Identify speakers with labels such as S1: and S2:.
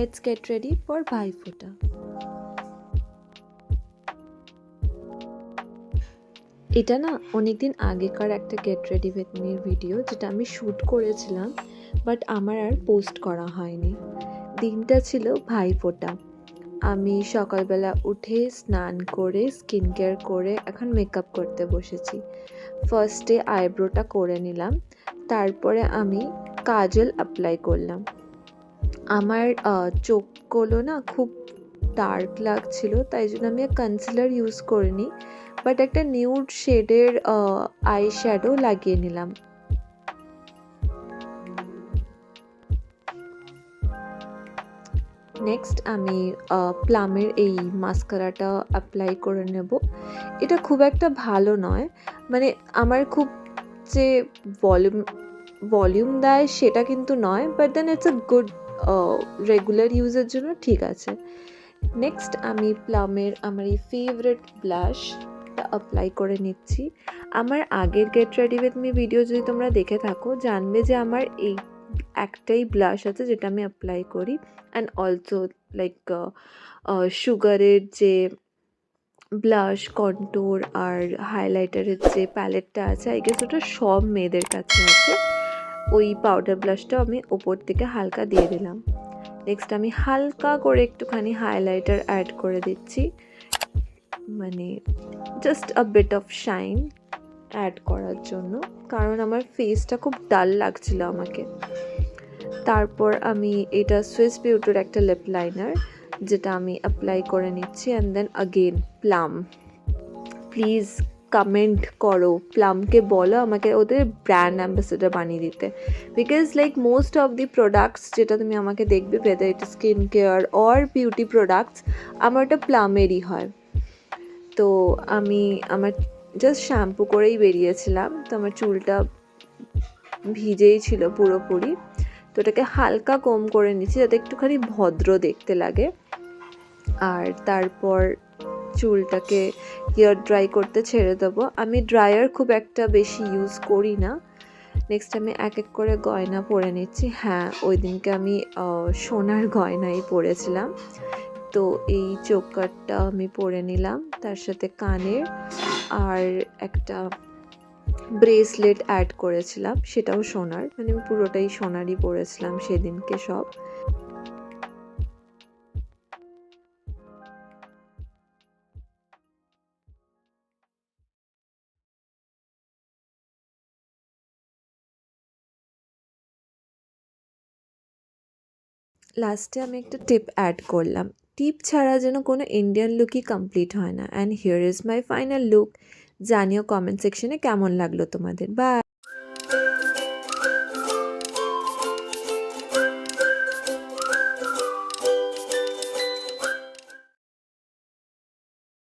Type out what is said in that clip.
S1: let's get ready for Bhaiphonta. এটা না অনেকদিন আগেকার একটা get ready with Mir video, যেটা আমি শ্যুট করেছিলাম বাট আমার আর পোস্ট করা হয়নি। দিনটা ছিল ভাইফোঁটা। আমি সকালবেলা উঠে স্নান করে স্কিন কেয়ার করে এখন মেকআপ করতে বসেছি। ফার্স্টে আইব্রোটা করে নিলাম, তারপরে আমি কাজল অ্যাপ্লাই করলাম। আমার চোখগুলো না খুব ডার্ক লাগছিল, তাই জন্য আমি কনসিলার ইউজ করিনি, বাট একটা নিউড শেডের আই শ্যাডো লাগিয়ে নিলাম। নেক্সট আমি প্লামের এই মাস্কারাটা অ্যাপ্লাই করে নেব। এটা খুব একটা ভালো নয়, মানে আমার খুব যে ভলিউম দেয় সেটা কিন্তু নয়, but then it's a good regular ইউজের জন্য ঠিক আছে। নেক্সট আমি প্লামের আমার এই ফেভারিট ব্লাশটা অ্যাপ্লাই করে নিচ্ছি। আমার আগের get ready with me video যদি তোমরা দেখে থাকো জানবে যে আমার এই একটাই ব্লাশ আছে যেটা আমি অ্যাপ্লাই করি, অ্যান্ড অলসো লাইক সুগারের যে ব্লাশ, কন্ট্যুর আর হাইলাইটারের যে প্যালেটটা আছে, আই গেস ওটা সব মেয়েদের কাছে আছে। ওই পাউডার ব্লাশটাও আমি ওপর থেকে হালকা দিয়ে দিলাম। নেক্সট আমি হালকা করে একটুখানি হাইলাইটার অ্যাড করে দিচ্ছি, মানে just a bit of shine add করার জন্য, কারণ আমার ফেসটা খুব ডাল লাগছিল আমাকে। তারপর আমি এটা সুইস বিউটির একটা লিপ লাইনার, যেটা আমি অ্যাপ্লাই করে নিচ্ছি, and then again Plum. Please comment করো, প্লামকে বলো আমাকে ওদের ব্র্যান্ড অ্যাম্বাসেডার বানিয়ে দিতে, because like most of the products যেটা তুমি আমাকে দেখবে, whether it skin care or beauty products, আমার ওটা প্লামেরই হয়। তো আমি আমার জাস্ট শ্যাম্পু করেই বেরিয়েছিলাম, তো আমার চুলটা ভিজেই ছিল পুরোপুরি, তো ওটাকে হালকা কম করে নিচ্ছি যাতে একটুখানি ভদ্র দেখতে লাগে। আর তারপর চুলটাকে হেয়ার ড্রাই করতে ছেড়ে দেবো। আমি ড্রায়ার খুব একটা বেশি ইউজ করি না। নেক্সট আমি এক এক করে গয়না পরে নিচ্ছি। হ্যাঁ, ওই দিনকে আমি সোনার গয়নাই পরেছিলাম, তো এই চোকারটা আমি পরে নিলাম, তার সাথে কানের আর একটা ব্রেসলেট অ্যাড করেছিলাম, সেটাও সোনার, মানে আমি পুরোটাই সোনারই পরেছিলাম সেদিনকে সব। লাস্টে আমি একটা টিপ অ্যাড করলাম, টিপ ছাড়া যেন কোনো ইন্ডিয়ান লুকই কমপ্লিট হয় না। And here is my final look. জানিও কমেন্ট সেকশনে কেমন লাগলো তোমাদের। বাই।